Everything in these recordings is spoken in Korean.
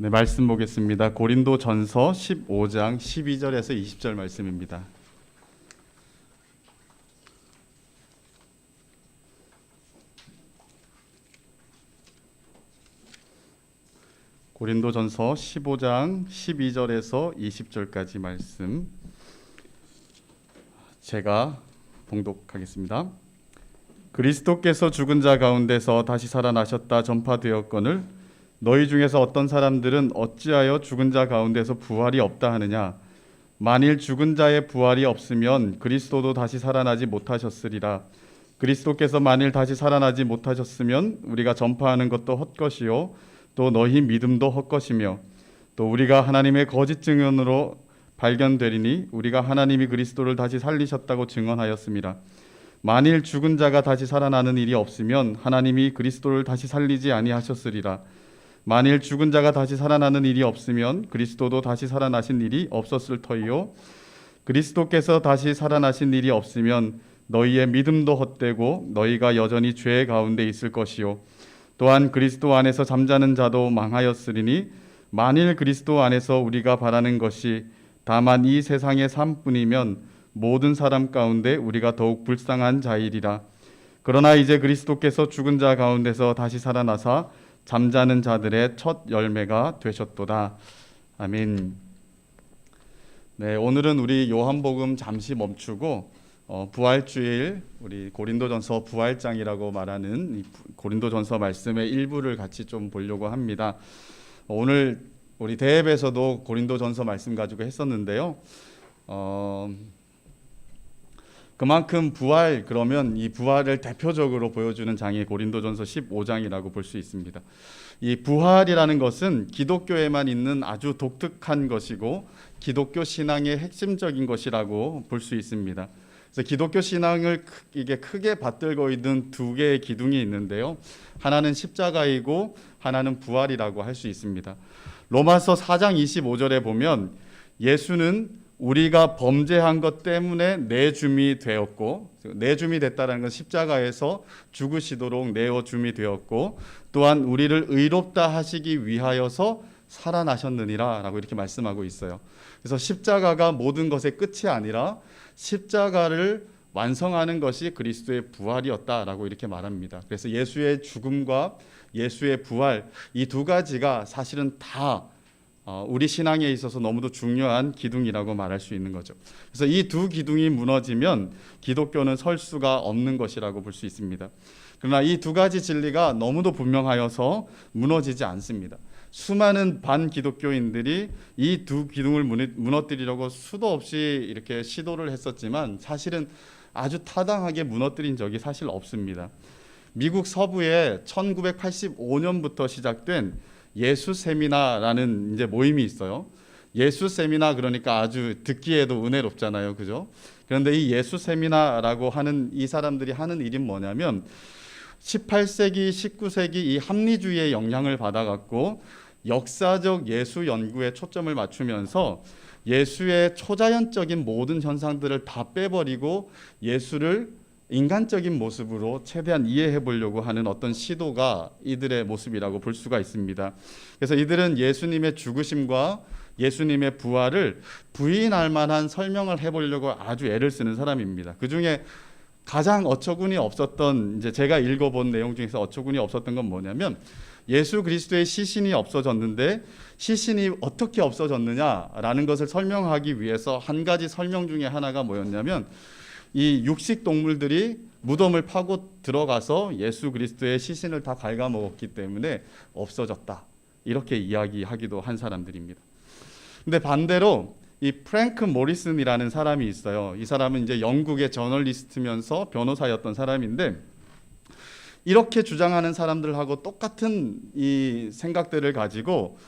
네, 말씀 보겠습니다. 고린도전서 15장 12절에서 20절 말씀입니다. 고린도전서 15장 12절에서 20절까지 말씀 제가 봉독하겠습니다. 그리스도께서 죽은 자 가운데서 다시 살아나셨다 전파되었거늘 너희 중에서 어떤 사람들은 어찌하여 죽은 자 가운데서 부활이 없다 하느냐. 만일 죽은 자의 부활이 없으면 그리스도도 다시 살아나지 못하셨으리라. 그리스도께서 만일 다시 살아나지 못하셨으면 우리가 전파하는 것도 헛것이요 또 너희 믿음도 헛것이며 또 우리가 하나님의 거짓 증언으로 발견되리니 우리가 하나님이 그리스도를 다시 살리셨다고 증언하였습니다. 만일 죽은 자가 다시 살아나는 일이 없으면 하나님이 그리스도를 다시 살리지 아니하셨으리라. 만일 죽은 자가 다시 살아나는 일이 없으면 그리스도도 다시 살아나신 일이 없었을 터이요 그리스도께서 다시 살아나신 일이 없으면 너희의 믿음도 헛되고 너희가 여전히 죄 가운데 있을 것이요 또한 그리스도 안에서 잠자는 자도 망하였으리니 만일 그리스도 안에서 우리가 바라는 것이 다만 이 세상의 삶뿐이면 모든 사람 가운데 우리가 더욱 불쌍한 자이리라. 그러나 이제 그리스도께서 죽은 자 가운데서 다시 살아나사 잠자는 자들의 첫 열매가 되셨도다. 아멘. 네, 오늘은 우리 요한복음 잠시 멈추고 부활주일 우리 고린도전서 부활장이라고 말하는 이 고린도전서 말씀의 일부를 같이 좀 보려고 합니다. 오늘 우리 대회에서도 고린도전서 말씀 가지고 했었는데요. 그만큼 부활 그러면 이 부활을 대표적으로 보여주는 장이 고린도전서 15장이라고 볼 수 있습니다. 이 부활이라는 것은 기독교에만 있는 아주 독특한 것이고 기독교 신앙의 핵심적인 것이라고 볼 수 있습니다. 그래서 기독교 신앙을 이게 크게 받들고 있는 두 개의 기둥이 있는데요. 하나는 십자가이고 하나는 부활이라고 할 수 있습니다. 로마서 4장 25절에 보면 예수는 우리가 범죄한 것 때문에 내줌이 되었고, 내줌이 됐다는 건 십자가에서 죽으시도록 내어줌이 되었고, 또한 우리를 의롭다 하시기 위하여서 살아나셨느니라 라고 이렇게 말씀하고 있어요. 그래서 십자가가 모든 것의 끝이 아니라 십자가를 완성하는 것이 그리스도의 부활이었다라고 이렇게 말합니다. 그래서 예수의 죽음과 예수의 부활 이 두 가지가 사실은 다 우리 신앙에 있어서 너무도 중요한 기둥이라고 말할 수 있는 거죠. 그래서 이 두 기둥이 무너지면 기독교는 설 수가 없는 것이라고 볼 수 있습니다. 그러나 이 두 가지 진리가 너무도 분명하여서 무너지지 않습니다. 수많은 반기독교인들이 이 두 기둥을 무너뜨리려고 수도 없이 이렇게 시도를 했었지만 사실은 아주 타당하게 무너뜨린 적이 사실 없습니다. 미국 서부에 1985년부터 시작된 예수 세미나라는 이제 모임이 있어요. 예수 세미나 그러니까 아주 듣기에도 은혜롭잖아요, 그죠? 그런데 이 예수 세미나라고 하는 이 사람들이 하는 일이 뭐냐면 18세기, 19세기 이 합리주의의 영향을 받아갖고 역사적 예수 연구에 초점을 맞추면서 예수의 초자연적인 모든 현상들을 다 빼버리고 예수를 인간적인 모습으로 최대한 이해해 보려고 하는 어떤 시도가 이들의 모습이라고 볼 수가 있습니다. 그래서 이들은 예수님의 죽으심과 예수님의 부활을 부인할 만한 설명을 해보려고 아주 애를 쓰는 사람입니다. 그 중에 가장 어처구니 없었던 이제 제가 읽어본 내용 중에서 어처구니 없었던 건 뭐냐면 예수 그리스도의 시신이 없어졌는데 시신이 어떻게 없어졌느냐라는 것을 설명하기 위해서 한 가지 설명 중에 하나가 뭐였냐면 이 육식 동물들이 무덤을 파고 들어가서 예수 그리스도의 시신을 다 갉아먹었기 때문에 없어졌다. 이렇게 이야기하기도 한 사람들입니다. 근데 반대로 이 프랭크 모리슨이라는 사람이 있어요. 이 사람은 이제 영국의 저널리스트면서 변호사였던 사람인데 이렇게 주장하는 사람들하고 똑같은 이 생각들을 가지고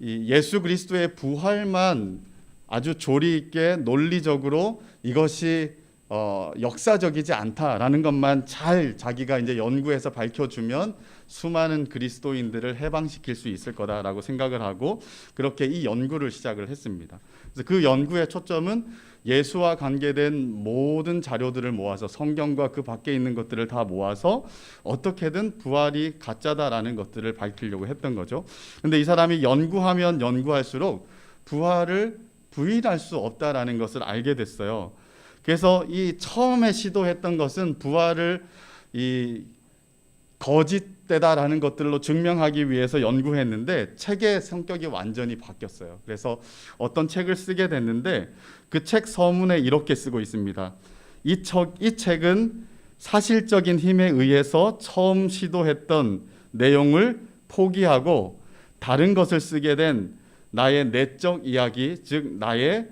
이 예수 그리스도의 부활만 아주 조리 있게 논리적으로 이것이 역사적이지 않다라는 것만 잘 자기가 이제 연구해서 밝혀주면 수많은 그리스도인들을 해방시킬 수 있을 거다라고 생각을 하고 그렇게 이 연구를 시작을 했습니다. 그래서 그 연구의 초점은 예수와 관계된 모든 자료들을 모아서 성경과 그 밖에 있는 것들을 다 모아서 어떻게든 부활이 가짜다라는 것들을 밝히려고 했던 거죠. 근데 이 사람이 연구하면 연구할수록 부활을 부인할 수 없다라는 것을 알게 됐어요. 그래서 이 처음에 시도했던 것은 부활을 이 거짓되다라는 것들로 증명하기 위해서 연구했는데 책의 성격이 완전히 바뀌었어요. 그래서 어떤 책을 쓰게 됐는데 그 책 서문에 이렇게 쓰고 있습니다. 이 책은 사실적인 힘에 의해서 처음 시도했던 내용을 포기하고 다른 것을 쓰게 된 나의 내적 이야기, 즉 나의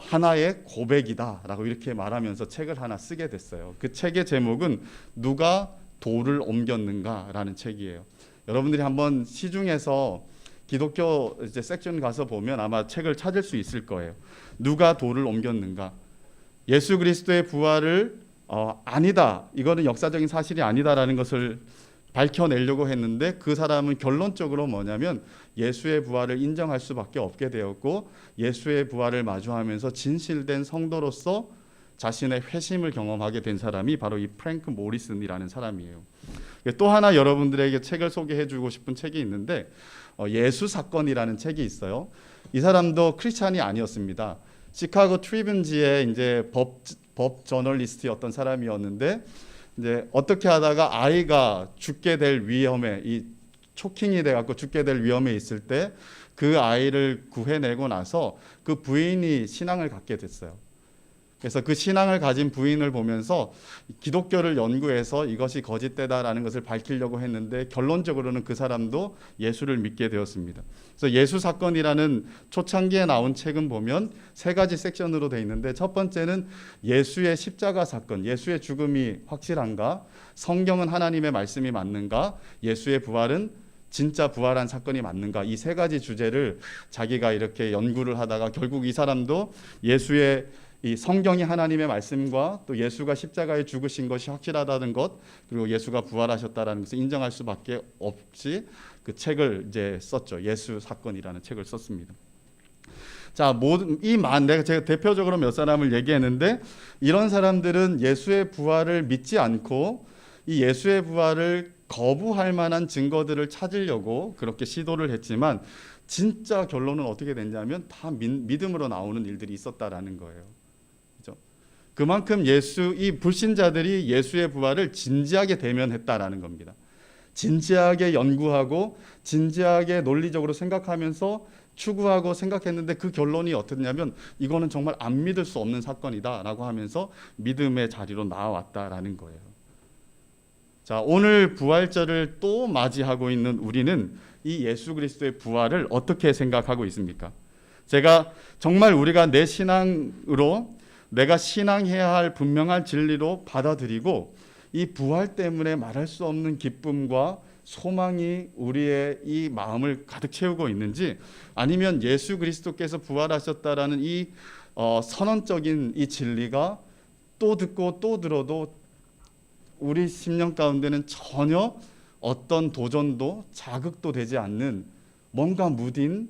하나의 고백이다라고 이렇게 말하면서 책을 하나 쓰게 됐어요. 그 책의 제목은 누가 돌을 옮겼는가라는 책이에요. 여러분들이 한번 시중에서 기독교 이제 섹션 가서 보면 아마 책을 찾을 수 있을 거예요. 누가 돌을 옮겼는가? 예수 그리스도의 부활을 아니다. 이거는 역사적인 사실이 아니다라는 것을 밝혀내려고 했는데 그 사람은 결론적으로 뭐냐면 예수의 부활을 인정할 수밖에 없게 되었고 예수의 부활을 마주하면서 진실된 성도로서 자신의 회심을 경험하게 된 사람이 바로 이 프랭크 모리슨이라는 사람이에요. 또 하나 여러분들에게 책을 소개해주고 싶은 책이 있는데 예수 사건이라는 책이 있어요. 이 사람도 크리스찬이 아니었습니다. 시카고 트리뷴지의 이제 법 저널리스트였던 사람이었는데 이제 어떻게 하다가 아이가 죽게 될 위험에 이 초킹이 돼갖고 죽게 될 위험에 있을 때 그 아이를 구해내고 나서 그 부인이 신앙을 갖게 됐어요. 그래서 그 신앙을 가진 부인을 보면서 기독교를 연구해서 이것이 거짓되다라는 것을 밝히려고 했는데 결론적으로는 그 사람도 예수를 믿게 되었습니다. 그래서 예수 사건이라는 초창기에 나온 책은 보면 세 가지 섹션으로 되어 있는데 첫 번째는 예수의 십자가 사건, 예수의 죽음이 확실한가, 성경은 하나님의 말씀이 맞는가, 예수의 부활은 진짜 부활한 사건이 맞는가, 이 세 가지 주제를 자기가 이렇게 연구를 하다가 결국 이 사람도 예수의 이 성경이 하나님의 말씀과 또 예수가 십자가에 죽으신 것이 확실하다는 것, 그리고 예수가 부활하셨다라는 것을 인정할 수밖에 없이 그 책을 이제 썼죠. 예수 사건이라는 책을 썼습니다. 자, 내가 제가 대표적으로 몇 사람을 얘기했는데 이런 사람들은 예수의 부활을 믿지 않고 이 예수의 부활을 거부할 만한 증거들을 찾으려고 그렇게 시도를 했지만 진짜 결론은 어떻게 됐냐면 다 믿음으로 나오는 일들이 있었다라는 거예요. 그렇죠? 그만큼 이 불신자들이 예수의 부활을 진지하게 대면했다라는 겁니다. 진지하게 연구하고 진지하게 논리적으로 생각하면서 추구하고 생각했는데 그 결론이 어떻냐면 이거는 정말 안 믿을 수 없는 사건이다라고 하면서 믿음의 자리로 나아왔다라는 거예요. 자, 오늘 부활절을 또 맞이하고 있는 우리는 이 예수 그리스도의 부활을 어떻게 생각하고 있습니까? 제가 정말 우리가 내 신앙으로 내가 신앙해야 할 분명한 진리로 받아들이고 이 부활 때문에 말할 수 없는 기쁨과 소망이 우리의 이 마음을 가득 채우고 있는지, 아니면 예수 그리스도께서 부활하셨다라는 이 선언적인 이 진리가 또 듣고 또 들어도 우리 심령 가운데는 전혀 어떤 도전도 자극도 되지 않는 뭔가 무딘,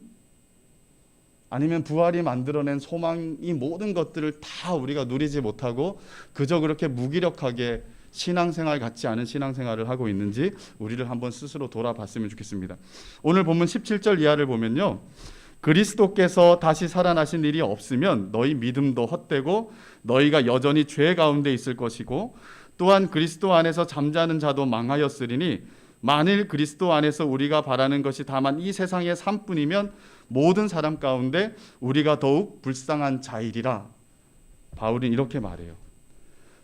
아니면 부활이 만들어낸 소망이 모든 것들을 다 우리가 누리지 못하고 그저 그렇게 무기력하게 신앙생활 같지 않은 신앙생활을 하고 있는지 우리를 한번 스스로 돌아봤으면 좋겠습니다. 오늘 본문 17절 이하를 보면요, 그리스도께서 다시 살아나신 일이 없으면 너희 믿음도 헛되고 너희가 여전히 죄 가운데 있을 것이고 또한 그리스도 안에서 잠자는 자도 망하였으리니 만일 그리스도 안에서 우리가 바라는 것이 다만 이 세상의 삶뿐이면 모든 사람 가운데 우리가 더욱 불쌍한 자이리라. 바울은 이렇게 말해요.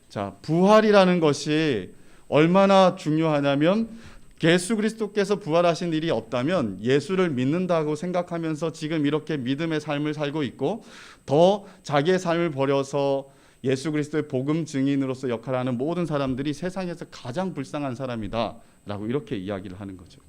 자, 부활이라는 것이 얼마나 중요하냐면 예수 그리스도께서 부활하신 일이 없다면 예수를 믿는다고 생각하면서 지금 이렇게 믿음의 삶을 살고 있고 더 자기의 삶을 버려서 예수 그리스도의 복음 증인으로서 역할하는 모든 사람들이 세상에서 가장 불쌍한 사람이다 라고 이렇게 이야기를 하는 거죠.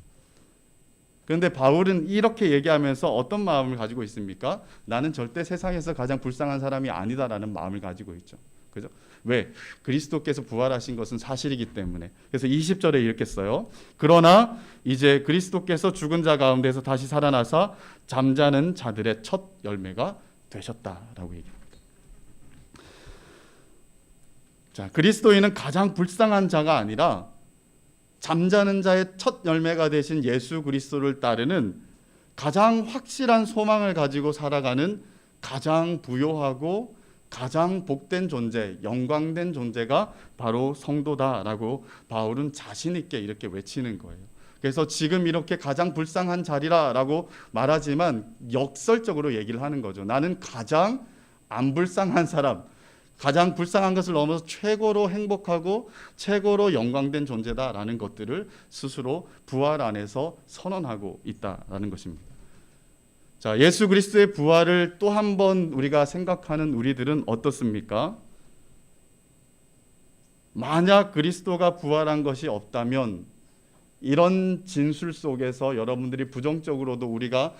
그런데 바울은 이렇게 얘기하면서 어떤 마음을 가지고 있습니까? 나는 절대 세상에서 가장 불쌍한 사람이 아니다라는 마음을 가지고 있죠. 그죠? 왜? 그리스도께서 부활하신 것은 사실이기 때문에. 그래서 20절에 이렇게 써요. 그러나 이제 그리스도께서 죽은 자 가운데서 다시 살아나사 잠자는 자들의 첫 열매가 되셨다라고 얘기합니다. 자, 그리스도인은 가장 불쌍한 자가 아니라 잠자는 자의 첫 열매가 되신 예수 그리스도를 따르는 가장 확실한 소망을 가지고 살아가는 가장 부요하고 가장 복된 존재, 영광된 존재가 바로 성도다라고 바울은 자신 있게 이렇게 외치는 거예요. 그래서 지금 이렇게 가장 불쌍한 자리라라고 말하지만 역설적으로 얘기를 하는 거죠. 나는 가장 안 불쌍한 사람, 가장 불쌍한 것을 넘어서 최고로 행복하고 최고로 영광된 존재다라는 것들을 스스로 부활 안에서 선언하고 있다라는 것입니다. 자, 예수 그리스도의 부활을 또 한 번 우리가 생각하는 우리들은 어떻습니까? 만약 그리스도가 부활한 것이 없다면 이런 진술 속에서 여러분들이 부정적으로도 우리가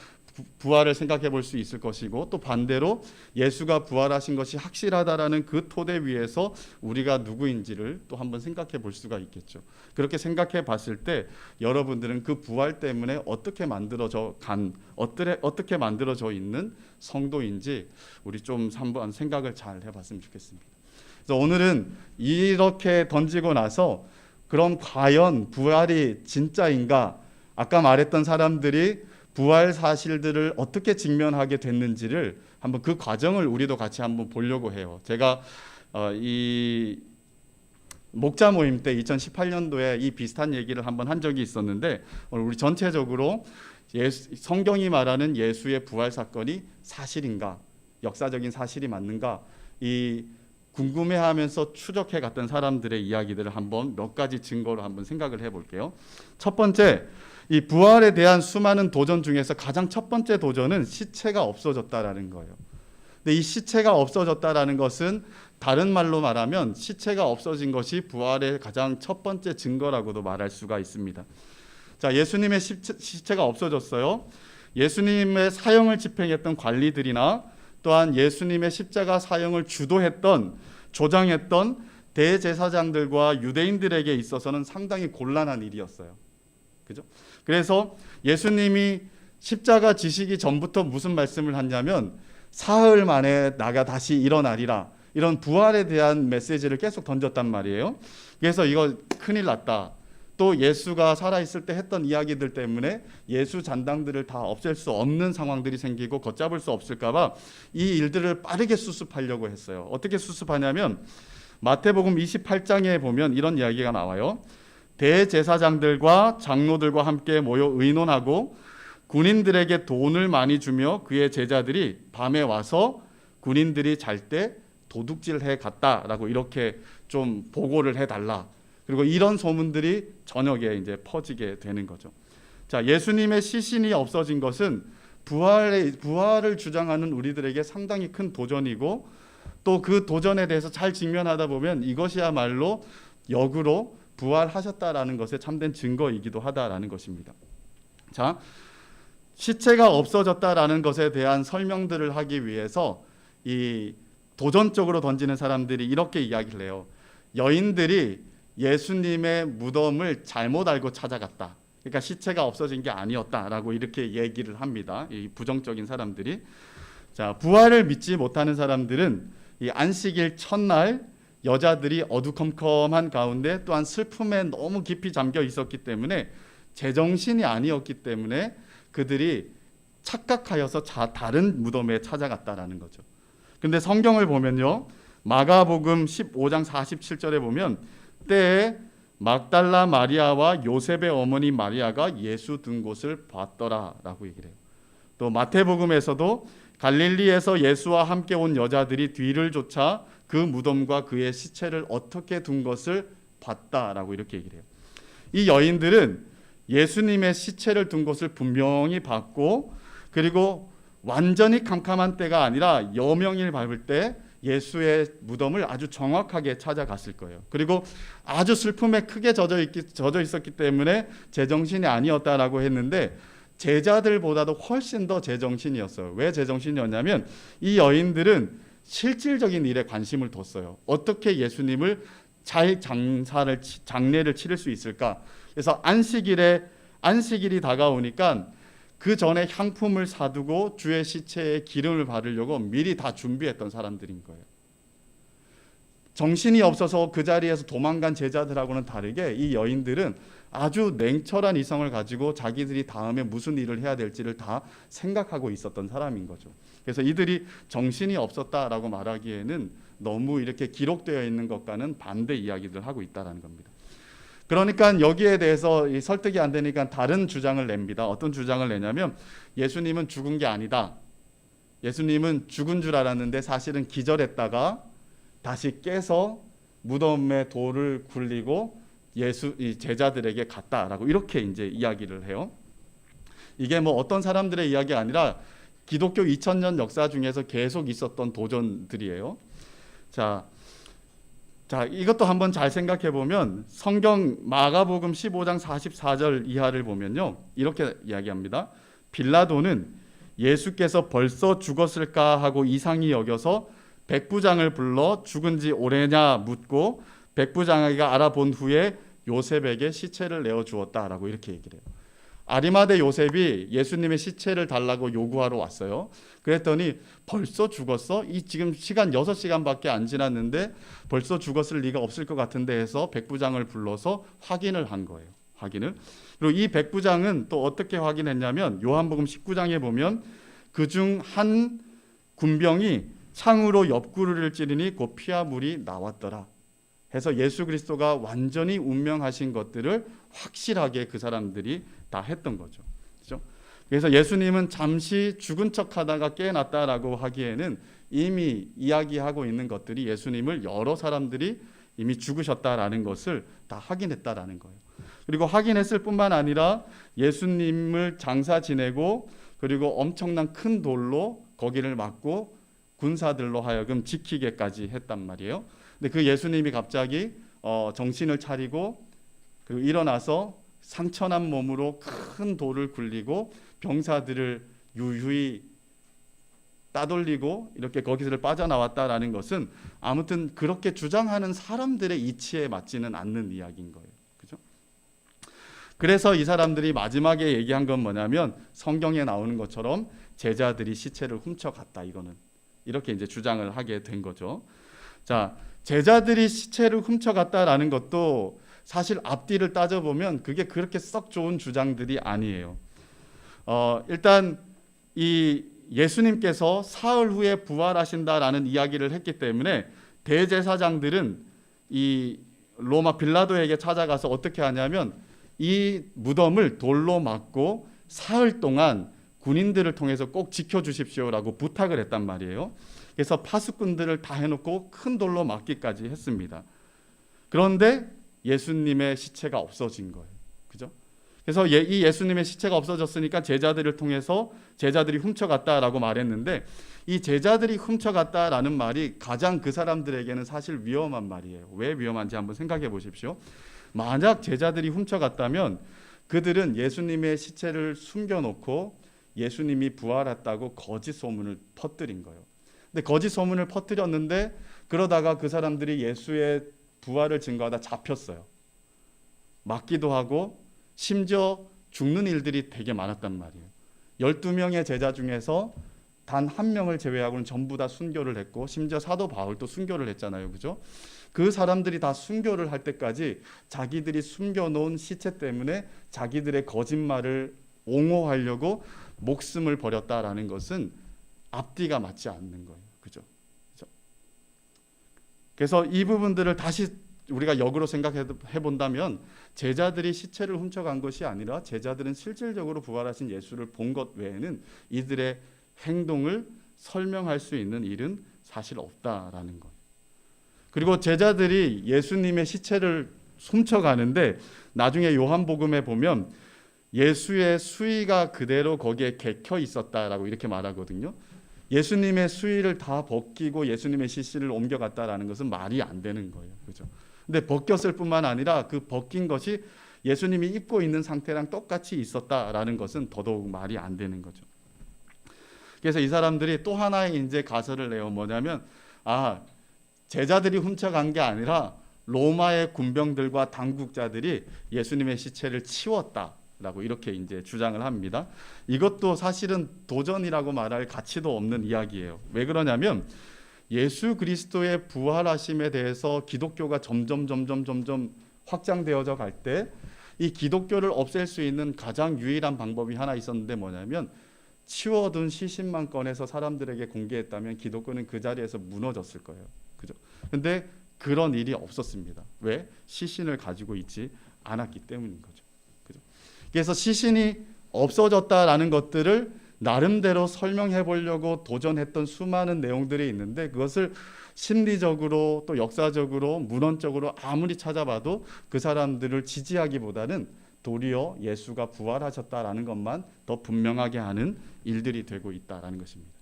부활을 생각해 볼 수 있을 것이고, 또 반대로 예수가 부활하신 것이 확실하다라는 그 토대 위에서 우리가 누구인지를 또 한번 생각해 볼 수가 있겠죠. 그렇게 생각해 봤을 때 여러분들은 그 부활 때문에 어떻게 만들어져 있는 성도인지 우리 좀 한번 생각을 잘 해봤으면 좋겠습니다. 그래서 오늘은 이렇게 던지고 나서 그럼 과연 부활이 진짜인가? 아까 말했던 사람들이 부활 사실들을 어떻게 직면하게 됐는지를 한번 그 과정을 우리도 같이 한번 보려고 해요. 제가 이 목자 모임 때 2018년도에 이 비슷한 얘기를 한번 한 적이 있었는데, 오늘 우리 전체적으로 성경이 말하는 예수의 부활 사건이 사실인가, 역사적인 사실이 맞는가, 이 궁금해하면서 추적해 갔던 사람들의 이야기들을 한번 몇 가지 증거로 한번 생각을 해볼게요. 첫 번째, 이 부활에 대한 수많은 도전 중에서 가장 첫 번째 도전은 시체가 없어졌다라는 거예요. 근데 이 시체가 없어졌다라는 것은 다른 말로 말하면 시체가 없어진 것이 부활의 가장 첫 번째 증거라고도 말할 수가 있습니다. 자, 예수님의 시체가 없어졌어요. 예수님의 사형을 집행했던 관리들이나 또한 예수님의 십자가 사형을 주도했던, 조장했던 대제사장들과 유대인들에게 있어서는 상당히 곤란한 일이었어요. 그죠? 그래서 예수님이 십자가 지시기 전부터 무슨 말씀을 하냐면 사흘 만에 나가 다시 일어나리라, 이런 부활에 대한 메시지를 계속 던졌단 말이에요. 그래서 이거 큰일 났다. 또 예수가 살아있을 때 했던 이야기들 때문에 예수 잔당들을 다 없앨 수 없는 상황들이 생기고 걷잡을 수 없을까 봐 이 일들을 빠르게 수습하려고 했어요. 어떻게 수습하냐면 마태복음 28장에 보면 이런 이야기가 나와요. 대제사장들과 장로들과 함께 모여 의논하고 군인들에게 돈을 많이 주며 그의 제자들이 밤에 와서 군인들이 잘 때 도둑질해 갔다라고 이렇게 좀 보고를 해달라. 그리고 이런 소문들이 저녁에 이제 퍼지게 되는 거죠. 자, 예수님의 시신이 없어진 것은 부활을 주장하는 우리들에게 상당히 큰 도전이고, 또 그 도전에 대해서 잘 직면하다 보면 이것이야말로 역으로 부활하셨다라는 것의 참된 증거이기도 하다라는 것입니다. 자, 시체가 없어졌다라는 것에 대한 설명들을 하기 위해서 이 도전적으로 던지는 사람들이 이렇게 이야기를 해요. 여인들이 예수님의 무덤을 잘못 알고 찾아갔다. 그러니까 시체가 없어진 게 아니었다라고 이렇게 얘기를 합니다. 이 부정적인 사람들이. 자, 부활을 믿지 못하는 사람들은 이 안식일 첫날 여자들이 어두컴컴한 가운데 또한 슬픔에 너무 깊이 잠겨 있었기 때문에 제정신이 아니었기 때문에 그들이 착각하여서 다른 무덤에 찾아갔다라는 거죠. 근데 성경을 보면요, 마가복음 15장 47절에 보면 때에 막달라 마리아와 요셉의 어머니 마리아가 예수 든 곳을 봤더라라고 얘기를 해요. 또 마태복음에서도 갈릴리에서 예수와 함께 온 여자들이 뒤를 쫓아 그 무덤과 그의 시체를 어떻게 둔 것을 봤다라고 이렇게 얘기를 해요. 이 여인들은 예수님의 시체를 둔 것을 분명히 봤고, 그리고 완전히 캄캄한 때가 아니라 여명일 밟을 때 예수의 무덤을 아주 정확하게 찾아갔을 거예요. 그리고 아주 슬픔에 크게 젖어 있었기 때문에 제정신이 아니었다라고 했는데 제자들보다도 훨씬 더 제정신이었어요. 왜 제정신이었냐면 이 여인들은 실질적인 일에 관심을 뒀어요. 어떻게 예수님을 잘 장례를 치를 수 있을까? 그래서 안식일이 다가오니까 그 전에 향품을 사두고 주의 시체에 기름을 바르려고 미리 다 준비했던 사람들인 거예요. 정신이 없어서 그 자리에서 도망간 제자들하고는 다르게 이 여인들은 아주 냉철한 이성을 가지고 자기들이 다음에 무슨 일을 해야 될지를 다 생각하고 있었던 사람인 거죠. 그래서 이들이 정신이 없었다라고 말하기에는 너무 이렇게 기록되어 있는 것과는 반대 이야기를 하고 있다는 겁니다. 그러니까 여기에 대해서 설득이 안 되니까 다른 주장을 냅니다. 어떤 주장을 내냐면 예수님은 죽은 게 아니다. 예수님은 죽은 줄 알았는데 사실은 기절했다가 다시 깨서 무덤에 돌을 굴리고 제자들에게 갔다라고 이렇게 이제 이야기를 해요. 이게 뭐 어떤 사람들의 이야기가 아니라 기독교 2000년 역사 중에서 계속 있었던 도전들이에요. 자, 이것도 한번 잘 생각해 보면 성경 마가복음 15장 44절 이하를 보면요. 이렇게 이야기합니다. 빌라도는 예수께서 벌써 죽었을까 하고 이상히 여겨서 백부장을 불러 죽은 지 오래냐 묻고 백부장에게 알아본 후에 요셉에게 시체를 내어주었다라고 이렇게 얘기를 해요. 아리마대 요셉이 예수님의 시체를 달라고 요구하러 왔어요. 그랬더니 벌써 죽었어? 이 지금 시간 6시간밖에 안 지났는데 벌써 죽었을 리가 없을 것 같은데 해서 백부장을 불러서 확인을 한 거예요. 확인을. 그리고 이 백부장은 또 어떻게 확인했냐면 요한복음 19장에 보면 그중 한 군병이 창으로 옆구리를 찌르니 곧 피와 물이 나왔더라. 해서 예수 그리스도가 완전히 운명하신 것들을 확실하게 그 사람들이 다 했던 거죠. 그렇죠? 그래서 예수님은 잠시 죽은 척하다가 깨어났다라고 하기에는 이미 이야기하고 있는 것들이 예수님을 여러 사람들이 이미 죽으셨다라는 것을 다 확인했다라는 거예요. 그리고 확인했을 뿐만 아니라 예수님을 장사 지내고 그리고 엄청난 큰 돌로 거기를 막고 군사들로 하여금 지키게까지 했단 말이에요. 근데 그 예수님이 갑자기 정신을 차리고 그리고 일어나서 상처난 몸으로 큰 돌을 굴리고 병사들을 유유히 따돌리고 이렇게 거기서 빠져나왔다라는 것은 아무튼 그렇게 주장하는 사람들의 이치에 맞지는 않는 이야기인 거예요. 그죠? 그래서 이 사람들이 마지막에 얘기한 건 뭐냐면 성경에 나오는 것처럼 제자들이 시체를 훔쳐갔다. 이거는 이렇게 이제 주장을 하게 된 거죠. 자, 제자들이 시체를 훔쳐갔다라는 것도 사실 앞뒤를 따져보면 그게 그렇게 썩 좋은 주장들이 아니에요. 일단 이 예수님께서 사흘 후에 부활하신다라는 이야기를 했기 때문에 대제사장들은 이 로마 빌라도에게 찾아가서 어떻게 하냐면 이 무덤을 돌로 막고 사흘 동안 군인들을 통해서 꼭 지켜주십시오라고 부탁을 했단 말이에요. 그래서 파수꾼들을 다 해놓고 큰 돌로 막기까지 했습니다. 그런데 예수님의 시체가 없어진 거예요. 그죠? 그래서 이 예수님의 시체가 없어졌으니까 제자들을 통해서 제자들이 훔쳐갔다라고 말했는데 이 제자들이 훔쳐갔다라는 말이 가장 그 사람들에게는 사실 위험한 말이에요. 왜 위험한지 한번 생각해 보십시오. 만약 제자들이 훔쳐갔다면 그들은 예수님의 시체를 숨겨놓고 예수님이 부활했다고 거짓 소문을 퍼뜨린 거예요. 근데 거짓 소문을 퍼뜨렸는데 그러다가 그 사람들이 예수의 부활을 증거하다 잡혔어요. 맞기도 하고 심지어 죽는 일들이 되게 많았단 말이에요. 12명의 제자 중에서 단 한 명을 제외하고는 전부 다 순교를 했고 심지어 사도 바울도 순교를 했잖아요. 그죠? 그 사람들이 다 순교를 할 때까지 자기들이 숨겨놓은 시체 때문에 자기들의 거짓말을 옹호하려고 목숨을 버렸다라는 것은 앞뒤가 맞지 않는 거예요. 그죠? 그래서 이 부분들을 다시 우리가 역으로 생각해 본다면 제자들이 시체를 훔쳐간 것이 아니라 제자들은 실질적으로 부활하신 예수를 본 것 외에는 이들의 행동을 설명할 수 있는 일은 사실 없다라는 거예요. 그리고 제자들이 예수님의 시체를 훔쳐가는데 나중에 요한복음에 보면 예수의 수의가 그대로 거기에 개켜 있었다라고 이렇게 말하거든요. 예수님의 수의를 다 벗기고 예수님의 시신을 옮겨갔다라는 것은 말이 안 되는 거예요. 그죠? 근데 벗겼을 뿐만 아니라 그 벗긴 것이 예수님이 입고 있는 상태랑 똑같이 있었다라는 것은 더더욱 말이 안 되는 거죠. 그래서 이 사람들이 또 하나의 이제 가설을 내요. 뭐냐면 제자들이 훔쳐간 게 아니라 로마의 군병들과 당국자들이 예수님의 시체를 치웠다라고 이렇게 이제 주장을 합니다. 이것도 사실은 도전이라고 말할 가치도 없는 이야기예요. 왜 그러냐면 예수 그리스도의 부활하심에 대해서 기독교가 점점 확장되어져 갈 때 이 기독교를 없앨 수 있는 가장 유일한 방법이 하나 있었는데 뭐냐면 치워둔 시신만 꺼내서 사람들에게 공개했다면 기독교는 그 자리에서 무너졌을 거예요. 그죠? 근데 그런 일이 없었습니다. 왜? 시신을 가지고 있지 않았기 때문인 거죠. 그죠? 그래서 시신이 없어졌다라는 것들을 나름대로 설명해 보려고 도전했던 수많은 내용들이 있는데 그것을 심리적으로 또 역사적으로 문헌적으로 아무리 찾아봐도 그 사람들을 지지하기보다는 도리어 예수가 부활하셨다라는 것만 더 분명하게 하는 일들이 되고 있다라는 것입니다.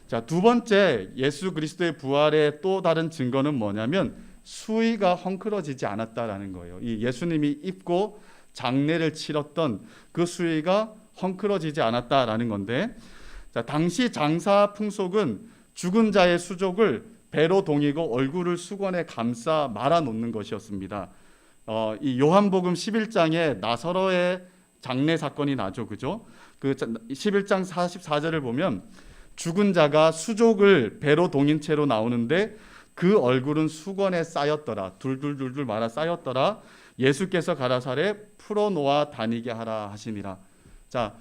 자, 두 번째 예수 그리스도의 부활의 또 다른 증거는 뭐냐면 수의가 헝클어지지 않았다라는 거예요. 이 예수님이 입고 장례를 치렀던 그 수의가 헝클어지지 않았다라는 건데, 자, 당시 장사 풍속은 죽은 자의 수족을 배로 동이고 얼굴을 수건에 감싸 말아 놓는 것이었습니다. 이 요한복음 11장에 나사로의 장례 사건이 나죠, 그죠? 그 11장 44절을 보면 죽은 자가 수족을 배로 동인 채로 나오는데 그 얼굴은 수건에 쌓였더라. 둘둘둘둘 말아 쌓였더라. 예수께서 가라사대 풀어놓아 다니게 하라 하시니라. 자,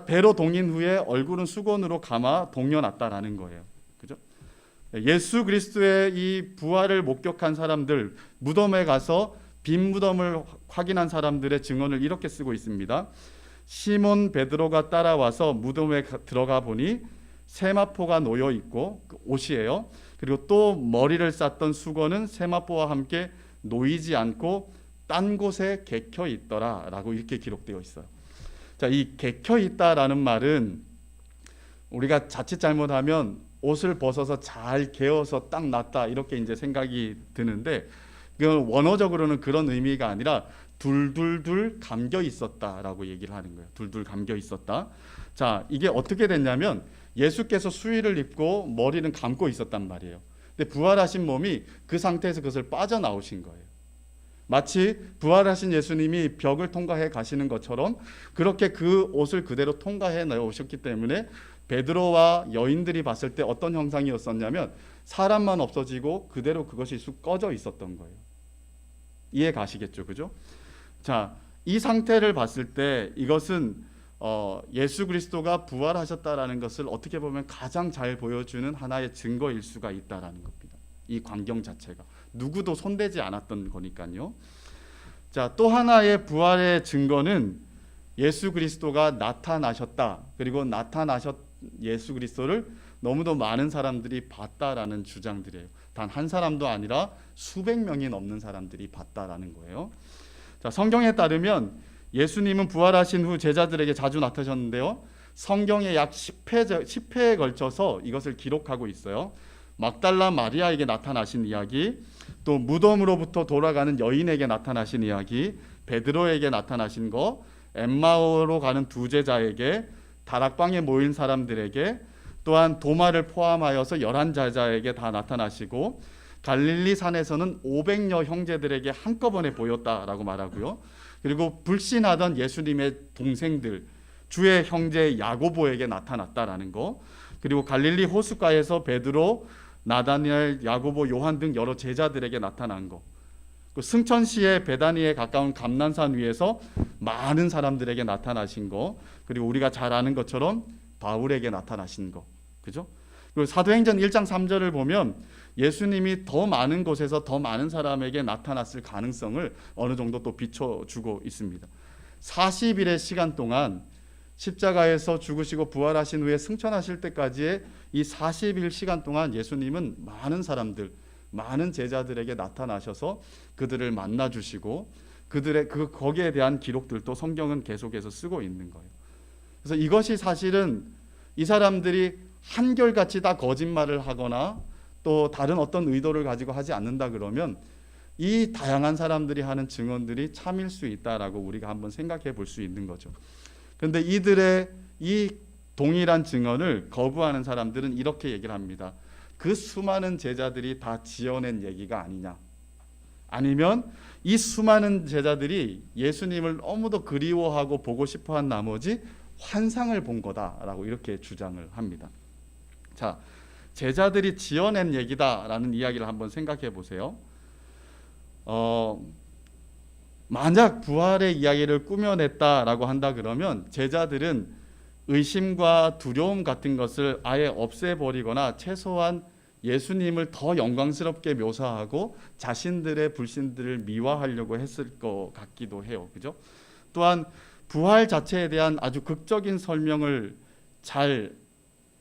배로 동인 후에 얼굴은 수건으로 감아 동여놨다라는 거예요. 그죠? 예수 그리스도의 이 부활을 목격한 사람들, 무덤에 가서 빈 무덤을 확인한 사람들의 증언을 이렇게 쓰고 있습니다. 시몬 베드로가 따라와서 무덤에 들어가 보니 세마포가 놓여 있고 그 옷이에요. 그리고 또 머리를 쌌던 수건은 세마포와 함께 놓이지 않고 딴 곳에 개켜 있더라라고 이렇게 기록되어 있어요. 자, 이 개켜 있다라는 말은 우리가 자칫 잘못하면 옷을 벗어서 잘 개어서 딱 놨다 이렇게 이제 생각이 드는데 그 원어적으로는 그런 의미가 아니라 둘둘둘 감겨 있었다라고 얘기를 하는 거예요. 둘둘 감겨 있었다. 자, 이게 어떻게 됐냐면 예수께서 수의를 입고 머리는 감고 있었단 말이에요. 근데 부활하신 몸이 그 상태에서 그것을 빠져나오신 거예요. 마치 부활하신 예수님이 벽을 통과해 가시는 것처럼 그렇게 그 옷을 그대로 통과해 나오셨기 때문에 베드로와 여인들이 봤을 때 어떤 형상이었었냐면 사람만 없어지고 그대로 그것이 쑥 꺼져 있었던 거예요. 이해 가시겠죠, 그죠? 자, 이 상태를 봤을 때 이것은 예수 그리스도가 부활하셨다라는 것을 어떻게 보면 가장 잘 보여주는 하나의 증거일 수가 있다라는 겁니다. 이 광경 자체가 누구도 손대지 않았던 거니까요. 자, 또 하나의 부활의 증거는 예수 그리스도가 나타나셨다. 그리고 예수 그리스도를 너무도 많은 사람들이 봤다라는 주장들이에요. 단 한 사람도 아니라 수백 명이 넘는 사람들이 봤다라는 거예요. 자, 성경에 따르면 예수님은 부활하신 후 제자들에게 자주 나타나셨는데요. 성경에 약 10회에 걸쳐서 이것을 기록하고 있어요. 막달라 마리아에게 나타나신 이야기, 또 무덤으로부터 돌아가는 여인에게 나타나신 이야기, 베드로에게 나타나신 거, 엠마오로 가는 두 제자에게, 다락방에 모인 사람들에게, 또한 도마를 포함하여서 11제자에게 다 나타나시고 갈릴리 산에서는 500여 형제들에게 한꺼번에 보였다라고 말하고요. 그리고 불신하던 예수님의 동생들, 주의 형제 야고보에게 나타났다라는 거, 그리고 갈릴리 호숫가에서 베드로, 나다니엘, 야고보, 요한 등 여러 제자들에게 나타난 거, 승천시의 베다니에 가까운 감난산 위에서 많은 사람들에게 나타나신 거, 그리고 우리가 잘 아는 것처럼 바울에게 나타나신 거, 그죠? 그리고 사도행전 1장 3절을 보면 예수님이 더 많은 곳에서 더 많은 사람에게 나타났을 가능성을 어느 정도 또 비춰주고 있습니다. 40일의 시간 동안 십자가에서 죽으시고 부활하신 후에 승천하실 때까지의 이 40일 시간 동안 예수님은 많은 사람들, 많은 제자들에게 나타나셔서 그들을 만나 주시고 거기에 대한 기록들도 성경은 계속해서 쓰고 있는 거예요. 그래서 이것이 사실은 이 사람들이 한결같이 다 거짓말을 하거나 또 다른 어떤 의도를 가지고 하지 않는다 그러면 이 다양한 사람들이 하는 증언들이 참일 수 있다라고 우리가 한번 생각해 볼 수 있는 거죠. 그런데 이들의 이 동일한 증언을 거부하는 사람들은 이렇게 얘기를 합니다. 그 수많은 제자들이 다 지어낸 얘기가 아니냐, 아니면 이 수많은 제자들이 예수님을 너무도 그리워하고 보고 싶어한 나머지 환상을 본 거다라고 이렇게 주장을 합니다. 자, 제자들이 지어낸 얘기다라는 이야기를 한번 생각해 보세요. 만약 부활의 이야기를 꾸며냈다라고 한다 그러면 제자들은 의심과 두려움 같은 것을 아예 없애버리거나 최소한 예수님을 더 영광스럽게 묘사하고 자신들의 불신들을 미화하려고 했을 것 같기도 해요. 그죠? 또한 부활 자체에 대한 아주 극적인 설명을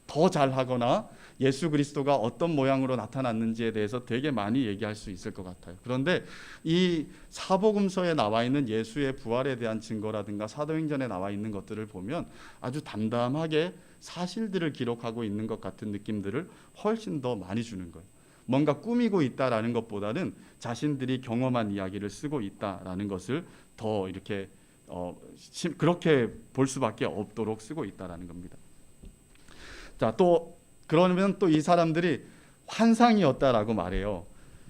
더 잘하거나 예수 그리스도가 어떤 모양으로 나타났는지에 대해서 되게 많이 얘기할 수 있을 것 같아요. 그런데 이 사복음서에 나와 있는 예수의 부활에 대한 증거라든가 사도행전에 나와 있는 것들을 보면 아주 담담하게 사실들을 기록하고 있는 것 같은 느낌들을 훨씬 더 많이 주는 거예요. 뭔가 꾸미고 있다라는 것보다는 자신들이 경험한 이야기를 쓰고 있다라는 것을 더 이렇게 그렇게 볼 수밖에 없도록 쓰고 있다라는 겁니다. 자, 또 그러면 또 이 사람들이 환상이었다라고 말해요.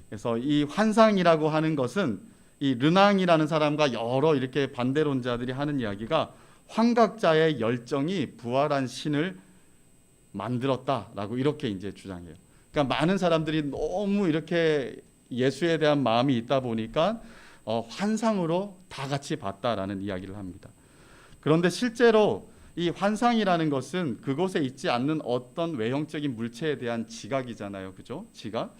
그래서 이 환상이라고 하는 것은 이 르낭이라는 사람과 여러 이렇게 반대론자들이 하는 이야기가 환각자의 열정이 부활한 신을 만들었다라고 이렇게 이제 주장해요. 그러니까 많은 사람들이 너무 이렇게 예수에 대한 마음이 있다 보니까 환상으로 다 같이 봤다라는 이야기를 합니다. 그런데 실제로 이 환상이라는 것은 그곳에 있지 않는 어떤 외형적인 물체에 대한 지각이잖아요. 그죠? 지각.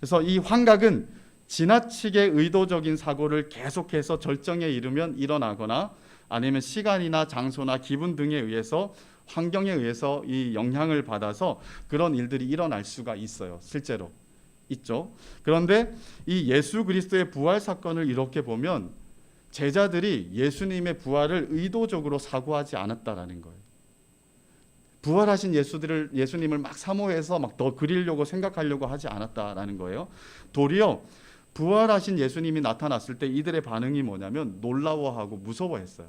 그래서 이 환각은 지나치게 의도적인 사고를 계속해서 절정에 이르면 일어나거나 아니면 시간이나 장소나 기분 등에 의해서 환경에 의해서 이 영향을 받아서 그런 일들이 일어날 수가 있어요. 실제로 있죠. 그런데 이 예수 그리스도의 부활 사건을 이렇게 보면 제자들이 예수님의 부활을 의도적으로 사고하지 않았다라는 거예요. 부활하신 예수님을 막 사모해서 막 더 그리려고 생각하려고 하지 않았다라는 거예요. 도리어 부활하신 예수님이 나타났을 때 이들의 반응이 뭐냐면 놀라워하고 무서워했어요.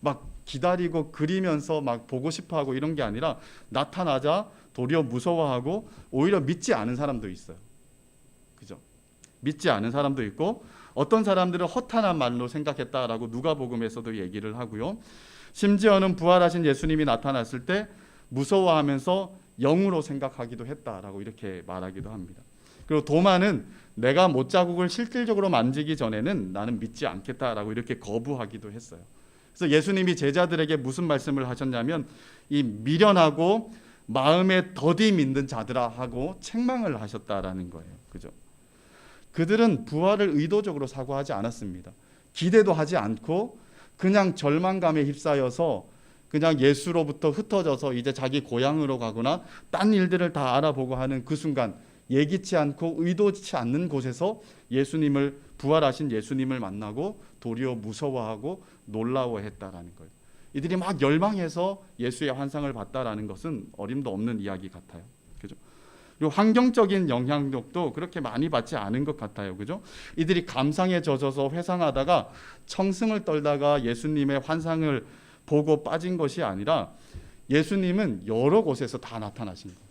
막 기다리고 그리면서 막 보고 싶어하고 이런 게 아니라 나타나자 도리어 무서워하고 오히려 믿지 않은 사람도 있어요. 그죠? 믿지 않은 사람도 있고 어떤 사람들은 허탄한 말로 생각했다라고 누가복음에서도 얘기를 하고요. 심지어는 부활하신 예수님이 나타났을 때 무서워하면서 영으로 생각하기도 했다라고 이렇게 말하기도 합니다. 그리고 도마는 내가 못자국을 실질적으로 만지기 전에는 나는 믿지 않겠다라고 이렇게 거부하기도 했어요. 그래서 예수님이 제자들에게 무슨 말씀을 하셨냐면 이 미련하고 마음에 더디 믿는 자들아 하고 책망을 하셨다라는 거예요. 그죠? 그들은 부활을 의도적으로 사고하지 않았습니다. 기대도 하지 않고 그냥 절망감에 휩싸여서 그냥 예수로부터 흩어져서 이제 자기 고향으로 가거나 딴 일들을 다 알아보고 하는 그 순간 예기치 않고 의도치 않는 곳에서 부활하신 예수님을 만나고 도리어 무서워하고 놀라워했다라는 거예요. 이들이 막 열망해서 예수의 환상을 봤다라는 것은 어림도 없는 이야기 같아요. 그죠? 그리고 환경적인 영향력도 그렇게 많이 받지 않은 것 같아요. 그죠? 이들이 감상에 젖어서 회상하다가 청승을 떨다가 예수님의 환상을 보고 빠진 것이 아니라 예수님은 여러 곳에서 다 나타나신 거예요.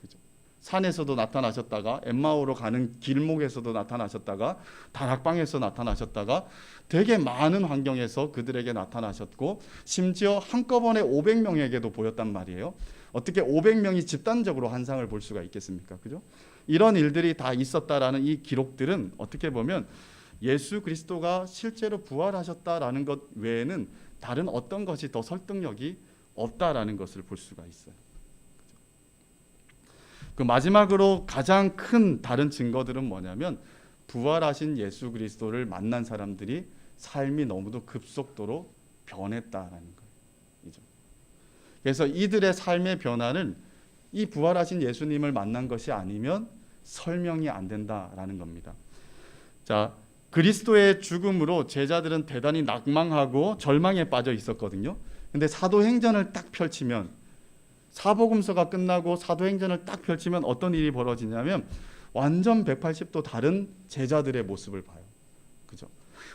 그죠? 산에서도 나타나셨다가 엠마오로 가는 길목에서도 나타나셨다가 다락방에서 나타나셨다가 되게 많은 환경에서 그들에게 나타나셨고 심지어 한꺼번에 500명에게도 보였단 말이에요. 어떻게 500명이 집단적으로 환상을 볼 수가 있겠습니까? 그죠? 이런 일들이 다 있었다라는 이 기록들은 어떻게 보면 예수 그리스도가 실제로 부활하셨다라는 것 외에는 다른 어떤 것이 더 설득력이 없다라는 것을 볼 수가 있어요. 그 마지막으로 가장 큰 다른 증거들은 뭐냐면 부활하신 예수 그리스도를 만난 사람들이 삶이 너무도 급속도로 변했다라는 거예요. 그래서 이들의 삶의 변화는 이 부활하신 예수님을 만난 것이 아니면 설명이 안 된다라는 겁니다. 자, 그리스도의 죽음으로 제자들은 대단히 낙망하고 절망에 빠져 있었거든요. 근데 사도행전을 딱 펼치면 사복음서가 끝나고 사도행전을 딱 펼치면 어떤 일이 벌어지냐면 완전 180도 다른 제자들의 모습을 봐요. 그죠?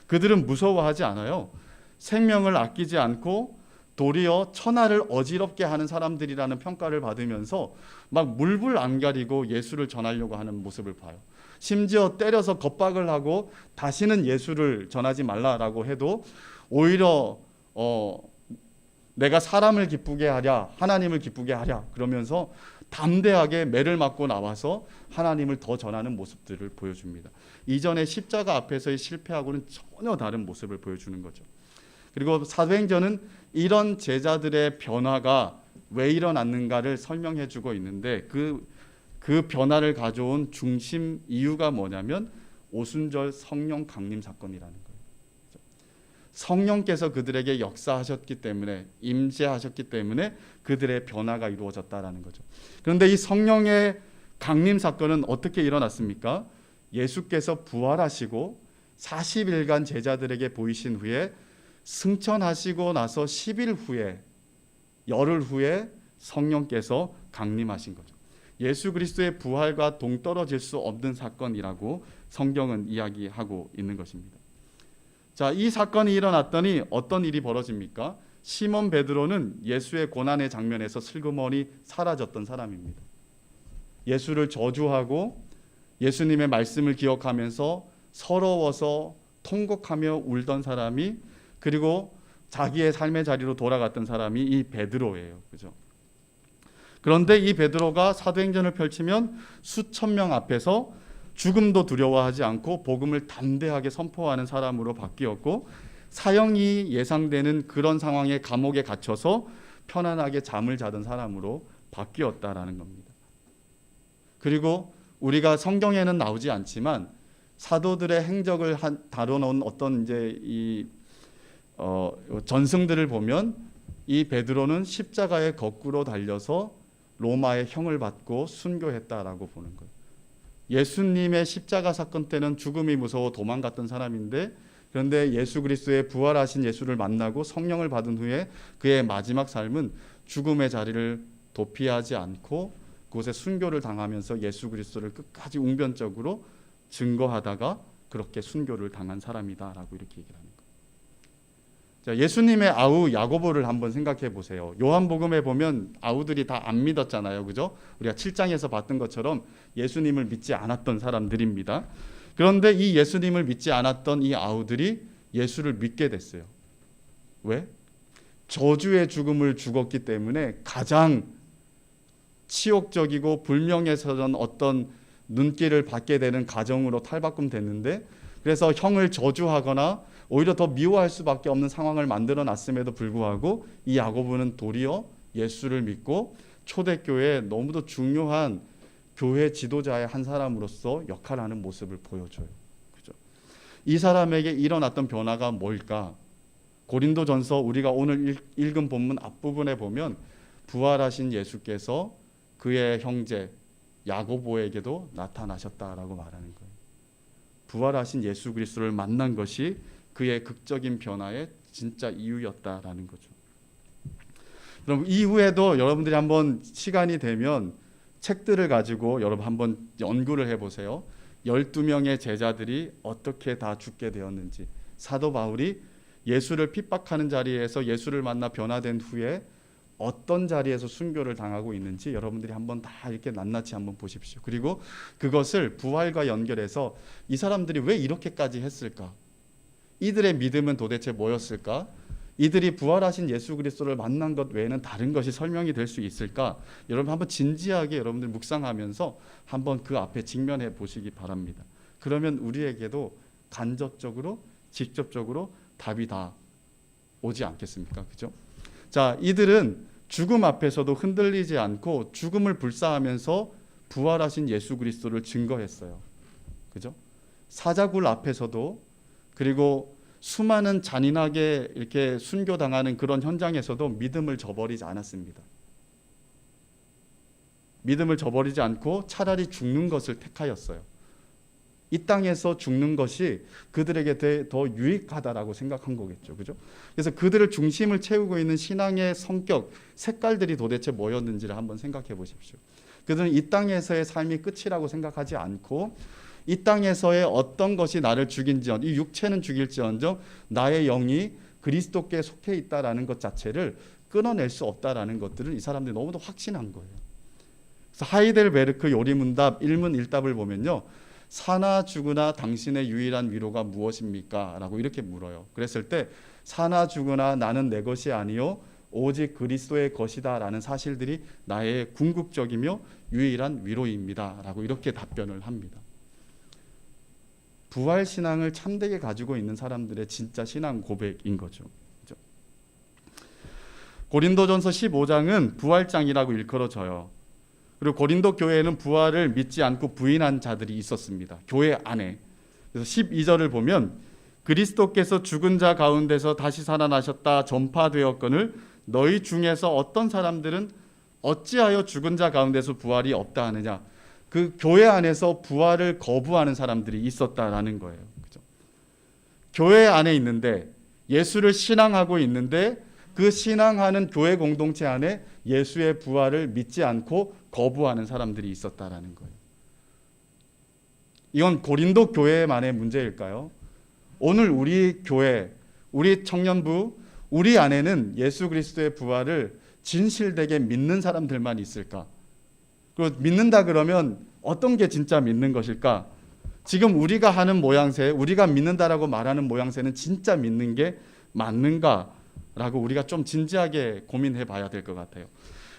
그들은 무서워하지 않아요. 생명을 아끼지 않고 도리어 천하를 어지럽게 하는 사람들이라는 평가를 받으면서 막 물불 안 가리고 예수를 전하려고 하는 모습을 봐요. 심지어 때려서 겁박을 하고 다시는 예수를 전하지 말라라고 해도 오히려 내가 사람을 기쁘게 하랴 하나님을 기쁘게 하랴 그러면서 담대하게 매를 맞고 나와서 하나님을 더 전하는 모습들을 보여줍니다. 이전에 십자가 앞에서의 실패하고는 전혀 다른 모습을 보여주는 거죠. 그리고 사도행전은 이런 제자들의 변화가 왜 일어났는가를 설명해 주고 있는데 그 변화를 가져온 중심 이유가 뭐냐면 오순절 성령 강림 사건이라는 거예요. 성령께서 그들에게 역사하셨기 때문에 임재하셨기 때문에 그들의 변화가 이루어졌다라는 거죠. 그런데 이 성령의 강림 사건은 어떻게 일어났습니까? 예수께서 부활하시고 40일간 제자들에게 보이신 후에 승천하시고 나서 10일 후에 열흘 후에 성령께서 강림하신 거죠. 예수 그리스도의 부활과 동떨어질 수 없는 사건이라고 성경은 이야기하고 있는 것입니다. 자, 이 사건이 일어났더니 어떤 일이 벌어집니까? 시몬 베드로는 예수의 고난의 장면에서 슬그머니 사라졌던 사람입니다. 예수를 저주하고 예수님의 말씀을 기억하면서 서러워서 통곡하며 울던 사람이 그리고 자기의 삶의 자리로 돌아갔던 사람이 이 베드로예요. 그죠? 그런데 이 베드로가 사도행전을 펼치면 수천 명 앞에서 죽음도 두려워하지 않고 복음을 담대하게 선포하는 사람으로 바뀌었고 사형이 예상되는 그런 상황에 감옥에 갇혀서 편안하게 잠을 자던 사람으로 바뀌었다라는 겁니다. 그리고 우리가 성경에는 나오지 않지만 사도들의 행적을 다뤄놓은 어떤 이제 이 전승들을 보면 이 베드로는 십자가에 거꾸로 달려서 로마의 형을 받고 순교했다라고 보는 거예요. 예수님의 십자가 사건 때는 죽음이 무서워 도망갔던 사람인데 그런데 예수 그리스도의 부활하신 예수를 만나고 성령을 받은 후에 그의 마지막 삶은 죽음의 자리를 도피하지 않고 그곳에 순교를 당하면서 예수 그리스도를 끝까지 웅변적으로 증거하다가 그렇게 순교를 당한 사람이다라고 이렇게 얘기를 하는 거예요. 자, 예수님의 아우 야고보를 한번 생각해 보세요. 요한복음에 보면 아우들이 다 안 믿었잖아요. 그죠? 우리가 7장에서 봤던 것처럼 예수님을 믿지 않았던 사람들입니다. 그런데 이 예수님을 믿지 않았던 이 아우들이 예수를 믿게 됐어요. 왜? 저주의 죽음을 죽었기 때문에 가장 치욕적이고 불명예스러운 어떤 눈길을 받게 되는 가정으로 탈바꿈 됐는데 그래서 형을 저주하거나 오히려 더 미워할 수밖에 없는 상황을 만들어 놨음에도 불구하고 이 야고보는 도리어 예수를 믿고 초대교회에 너무도 중요한 교회 지도자의 한 사람으로서 역할하는 모습을 보여줘요. 그죠? 이 사람에게 일어났던 변화가 뭘까? 고린도전서 우리가 오늘 읽은 본문 앞부분에 보면 부활하신 예수께서 그의 형제 야고보에게도 나타나셨다라고 말하는 거예요. 부활하신 예수 그리스도를 만난 것이 그의 극적인 변화의 진짜 이유였다라는 거죠. 그럼 이후에도 여러분들이 한번 시간이 되면 책들을 가지고 여러분 한번 연구를 해보세요. 12명의 제자들이 어떻게 다 죽게 되었는지, 사도 바울이 예수를 핍박하는 자리에서 예수를 만나 변화된 후에 어떤 자리에서 순교를 당하고 있는지 여러분들이 한번 다 이렇게 낱낱이 한번 보십시오. 그리고 그것을 부활과 연결해서 이 사람들이 왜 이렇게까지 했을까? 이들의 믿음은 도대체 뭐였을까? 이들이 부활하신 예수 그리스도를 만난 것 외에는 다른 것이 설명이 될 수 있을까? 여러분 한번 진지하게 여러분들 묵상하면서 한번 그 앞에 직면해 보시기 바랍니다. 그러면 우리에게도 간접적으로 직접적으로 답이 다 오지 않겠습니까? 그죠? 자, 이들은 죽음 앞에서도 흔들리지 않고 죽음을 불사하면서 부활하신 예수 그리스도를 증거했어요. 그죠? 사자굴 앞에서도 그리고 수많은 잔인하게 이렇게 순교당하는 그런 현장에서도 믿음을 저버리지 않았습니다. 믿음을 저버리지 않고 차라리 죽는 것을 택하였어요. 이 땅에서 죽는 것이 그들에게 더 유익하다라고 생각한 거겠죠. 그죠? 그래서 그들을 중심을 채우고 있는 신앙의 성격, 색깔들이 도대체 뭐였는지를 한번 생각해 보십시오. 그들은 이 땅에서의 삶이 끝이라고 생각하지 않고 이 땅에서의 어떤 것이 나를 죽인지언정, 이 육체는 죽일지언정 나의 영이 그리스도께 속해 있다라는 것 자체를 끊어낼 수 없다라는 것들을 이 사람들이 너무도 확신한 거예요. 그래서 하이델베르크 요리문답 1문 1답을 보면요, 사나 죽으나 당신의 유일한 위로가 무엇입니까? 라고 이렇게 물어요. 그랬을 때 사나 죽으나 나는 내 것이 아니요 오직 그리스도의 것이다 라는 사실들이 나의 궁극적이며 유일한 위로입니다 라고 이렇게 답변을 합니다. 부활신앙을 참되게 가지고 있는 사람들의 진짜 신앙 고백인 거죠. 그렇죠? 고린도전서 15장은 부활장이라고 일컬어져요. 그리고 고린도 교회에는 부활을 믿지 않고 부인한 자들이 있었습니다. 교회 안에. 그래서 12절을 보면 그리스도께서 죽은 자 가운데서 다시 살아나셨다 전파되었거늘 너희 중에서 어떤 사람들은 어찌하여 죽은 자 가운데서 부활이 없다 하느냐. 그 교회 안에서 부활을 거부하는 사람들이 있었다라는 거예요. 그죠? 교회 안에 있는데 예수를 신앙하고 있는데 그 신앙하는 교회 공동체 안에 예수의 부활을 믿지 않고 거부하는 사람들이 있었다라는 거예요. 이건 고린도 교회만의 문제일까요? 오늘 우리 교회, 우리 청년부, 우리 안에는 예수 그리스도의 부활을 진실되게 믿는 사람들만 있을까? 그리고 믿는다 그러면 어떤 게 진짜 믿는 것일까? 지금 우리가 하는 모양새, 우리가 믿는다라고 말하는 모양새는 진짜 믿는 게 맞는가라고 우리가 좀 진지하게 고민해 봐야 될 것 같아요.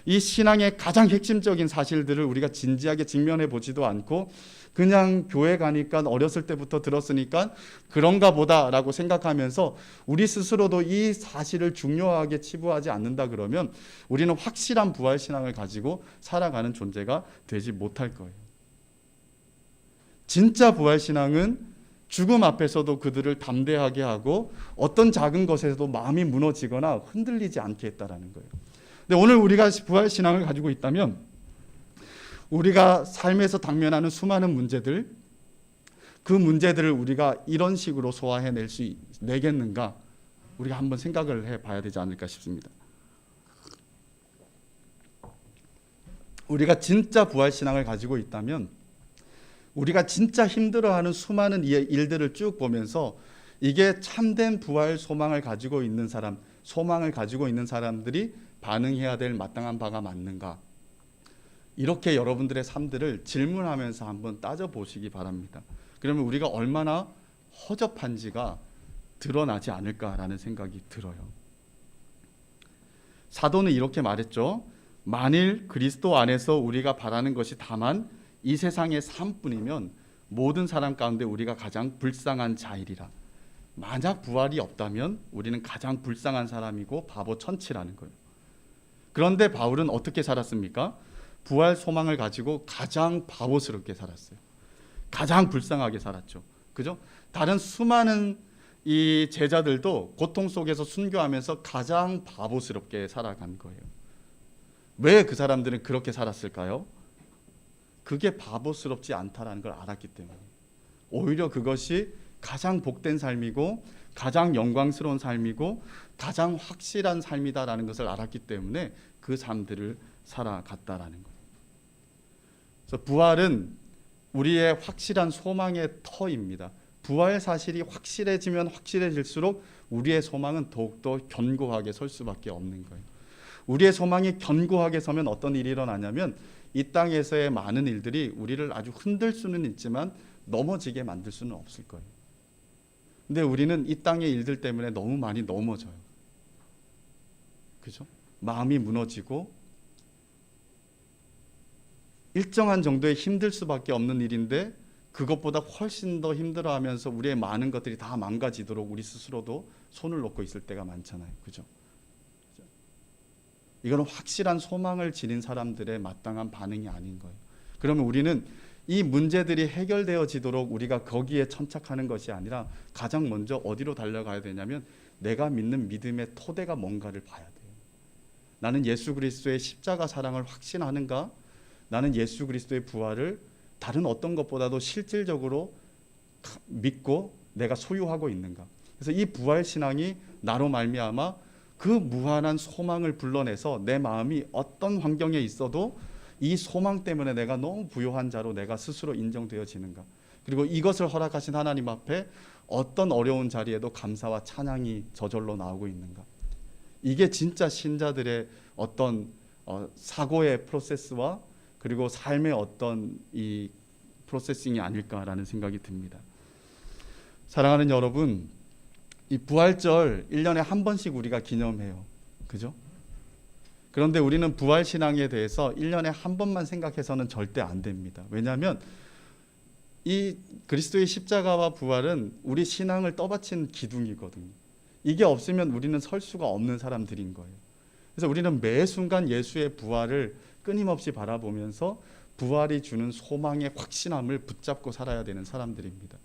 이 신앙의 가장 핵심적인 사실들을 우리가 진지하게 직면해 보지도 않고 그냥 교회 가니까 어렸을 때부터 들었으니까 그런가 보다라고 생각하면서 우리 스스로도 이 사실을 중요하게 치부하지 않는다 그러면 우리는 확실한 부활신앙을 가지고 살아가는 존재가 되지 못할 거예요. 진짜 부활신앙은 죽음 앞에서도 그들을 담대하게 하고 어떤 작은 것에서도 마음이 무너지거나 흔들리지 않게 했다라는 거예요. 근데 오늘 우리가 부활신앙을 가지고 있다면 우리가 삶에서 당면하는 수많은 문제들, 그 문제들을 우리가 이런 식으로 소화해낼 수 내겠는가, 우리가 한번 생각을 해봐야 되지 않을까 싶습니다. 우리가 진짜 부활신앙을 가지고 있다면 우리가 진짜 힘들어하는 수많은 일들을 쭉 보면서 이게 참된 부활 소망을 가지고 있는 사람, 소망을 가지고 있는 사람들이 반응해야 될 마땅한 바가 맞는가, 이렇게 여러분들의 삶들을 질문하면서 한번 따져보시기 바랍니다. 그러면 우리가 얼마나 허접한지가 드러나지 않을까라는 생각이 들어요. 사도는 이렇게 말했죠. 만일 그리스도 안에서 우리가 바라는 것이 다만 이 세상의 삶뿐이면 모든 사람 가운데 우리가 가장 불쌍한 자이리라. 만약 부활이 없다면 우리는 가장 불쌍한 사람이고 바보 천치라는 거예요. 그런데 바울은 어떻게 살았습니까? 부활 소망을 가지고 가장 바보스럽게 살았어요. 가장 불쌍하게 살았죠. 그죠? 다른 수많은 이 제자들도 고통 속에서 순교하면서 가장 바보스럽게 살아간 거예요. 왜 그 사람들은 그렇게 살았을까요? 그게 바보스럽지 않다라는 걸 알았기 때문에. 오히려 그것이 가장 복된 삶이고 가장 영광스러운 삶이고 가장 확실한 삶이다라는 것을 알았기 때문에 그 삶들을 살아갔다라는 거예요. 그래서 부활은 우리의 확실한 소망의 터입니다. 부활 사실이 확실해지면 확실해질수록 우리의 소망은 더욱더 견고하게 설 수밖에 없는 거예요. 우리의 소망이 견고하게 서면 어떤 일이 일어나냐면 이 땅에서의 많은 일들이 우리를 아주 흔들 수는 있지만 넘어지게 만들 수는 없을 거예요. 근데 우리는 이 땅의 일들 때문에 너무 많이 넘어져요. 그죠? 마음이 무너지고 일정한 정도의 힘들 수밖에 없는 일인데 그것보다 훨씬 더 힘들어하면서 우리의 많은 것들이 다 망가지도록 우리 스스로도 손을 놓고 있을 때가 많잖아요. 그죠? 이거는 확실한 소망을 지닌 사람들의 마땅한 반응이 아닌 거예요. 그러면 우리는 이 문제들이 해결되어지도록 우리가 거기에 천착하는 것이 아니라 가장 먼저 어디로 달려가야 되냐면 내가 믿는 믿음의 토대가 뭔가를 봐야 돼요. 나는 예수 그리스도의 십자가 사랑을 확신하는가? 나는 예수 그리스도의 부활을 다른 어떤 것보다도 실질적으로 믿고 내가 소유하고 있는가? 그래서 이 부활 신앙이 나로 말미암아 그 무한한 소망을 불러내서 내 마음이 어떤 환경에 있어도 이 소망 때문에 내가 너무 부요한 자로 내가 스스로 인정되어지는가? 그리고 이것을 허락하신 하나님 앞에 어떤 어려운 자리에도 감사와 찬양이 저절로 나오고 있는가? 이게 진짜 신자들의 어떤 사고의 프로세스와 그리고 삶의 어떤 이 프로세싱이 아닐까라는 생각이 듭니다. 사랑하는 여러분, 이 부활절 1년에 한 번씩 우리가 기념해요. 그죠? 그런데 우리는 부활 신앙에 대해서 1년에 한 번만 생각해서는 절대 안 됩니다. 왜냐하면 이 그리스도의 십자가와 부활은 우리 신앙을 떠받친 기둥이거든요. 이게 없으면 우리는 설 수가 없는 사람들인 거예요. 그래서 우리는 매 순간 예수의 부활을 끊임없이 바라보면서 부활이 주는 소망의 확신함을 붙잡고 살아야 되는 사람들입니다.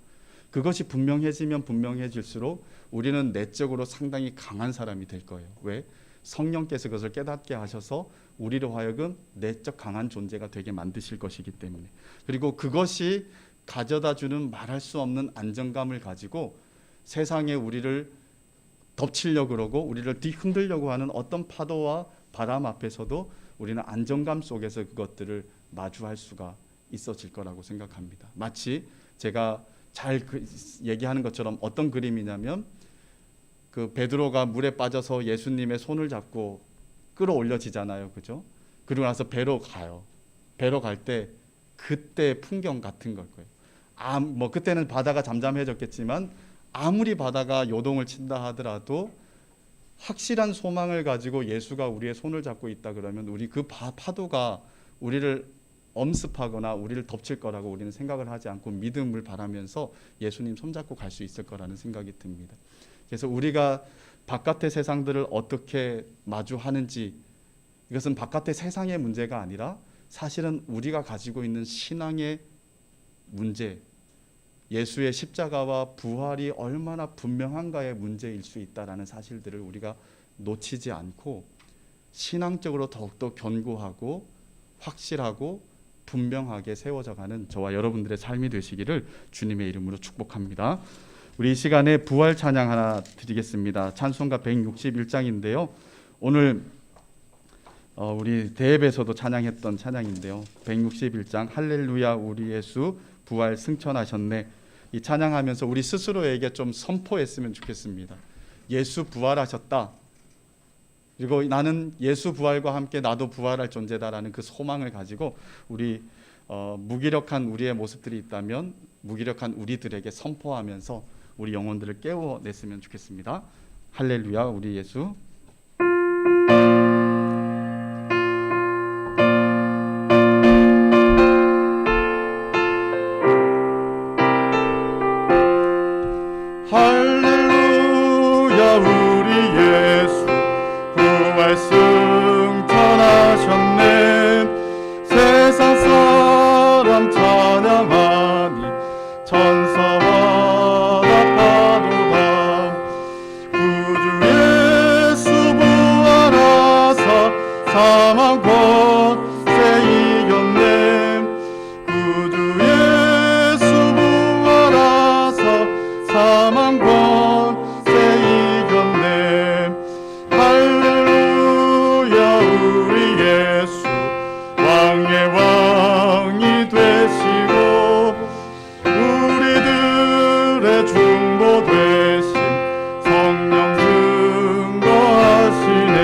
그것이 분명해지면 분명해질수록 우리는 내적으로 상당히 강한 사람이 될 거예요. 왜? 성령께서 그것을 깨닫게 하셔서 우리로 하여금 내적 강한 존재가 되게 만드실 것이기 때문에, 그리고 그것이 가져다주는 말할 수 없는 안정감을 가지고 세상에 우리를 덮치려고 그러고 우리를 뒤흔들려고 하는 어떤 파도와 바람 앞에서도 우리는 안정감 속에서 그것들을 마주할 수가 있어질 거라고 생각합니다. 마치 제가 잘 얘기하는 것처럼 어떤 그림이냐면, 그 베드로가 물에 빠져서 예수님의 손을 잡고 끌어올려지잖아요. 그죠? 그리고 나서 배로 가요. 배로 갈 때 그때 풍경 같은 걸 거예요. 뭐 그때는 바다가 잠잠해졌겠지만 아무리 바다가 요동을 친다 하더라도 확실한 소망을 가지고 예수가 우리의 손을 잡고 있다 그러면 우리 그 파도가 우리를 엄습하거나 우리를 덮칠 거라고 우리는 생각을 하지 않고 믿음을 바라면서 예수님 손잡고 갈 수 있을 거라는 생각이 듭니다. 그래서 우리가 바깥의 세상들을 어떻게 마주하는지, 이것은 바깥의 세상의 문제가 아니라 사실은 우리가 가지고 있는 신앙의 문제, 예수의 십자가와 부활이 얼마나 분명한가의 문제일 수 있다라는 사실들을 우리가 놓치지 않고 신앙적으로 더욱더 견고하고 확실하고 분명하게 세워져가는 저와 여러분들의 삶이 되시기를 주님의 이름으로 축복합니다. 우리 이 시간에 부활 찬양 하나 드리겠습니다. 찬송가 161장인데요. 오늘 우리 대예배에서도 찬양했던 찬양인데요. 161장 할렐루야 우리 예수 부활 승천하셨네. 이 찬양하면서 우리 스스로에게 좀 선포했으면 좋겠습니다. 예수 부활하셨다. 그리고 나는 예수 부활과 함께 나도 부활할 존재다라는 그 소망을 가지고 우리 무기력한 우리의 모습들이 있다면 무기력한 우리들에게 선포하면서 우리 영혼들을 깨워냈으면 좋겠습니다. 할렐루야 우리 예수. 할렐루야 우리 예수 부활 승천하셨네. 세상 사람 찬양하니 천사와 나파도다. 구주 예수 부활하사 사망 권세 이겼네. 구주 예수 부활하사 사망 권세 이겼네. 할렐루야 우리 예수 왕의 왕이 되시고 우리들의 중보 되신 성령 증거하시네.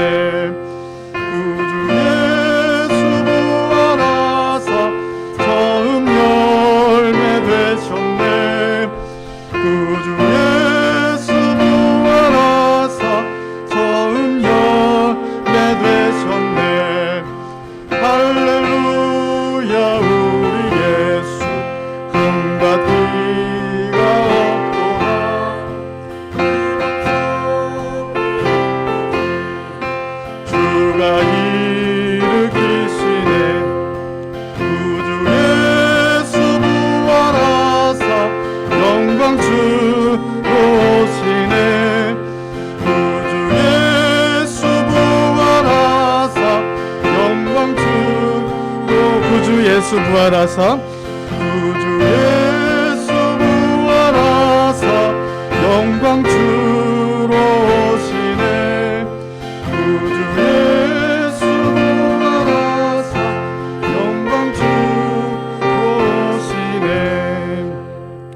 구주 예수 부활하사 처음 열매 되셨네. 구주 예수 부활하사 처음 열매 되셨네. 할렐루야 우리 예수 흠과 티가 없도다. 주가 일으키시네. 구주 예수 부활하사 영광 주로 오시네. 구주 예수 부활하사 영광 주로. 구주 예수 부활하사 구주 예수 부활하사 영광 주로 오시네. 구주 예수 부활하사 영광 주로 오시네.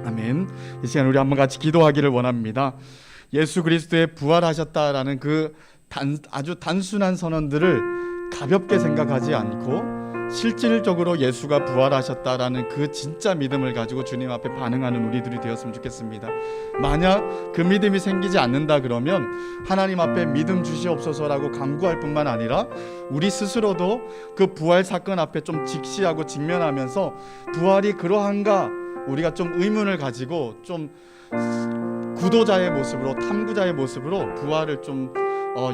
아멘. 이 시간 우리 한번 같이 기도하기를 원합니다. 예수 그리스도의 부활하셨다라는 그 아주 단순한 선언들을 가볍게 생각하지 않고 실질적으로 예수가 부활하셨다라는 그 진짜 믿음을 가지고 주님 앞에 반응하는 우리들이 되었으면 좋겠습니다. 만약 그 믿음이 생기지 않는다 그러면 하나님 앞에 믿음 주시옵소서라고 간구할 뿐만 아니라 우리 스스로도 그 부활 사건 앞에 좀 직시하고 직면하면서 부활이 그러한가 우리가 좀 의문을 가지고 좀 구도자의 모습으로, 탐구자의 모습으로 부활을 좀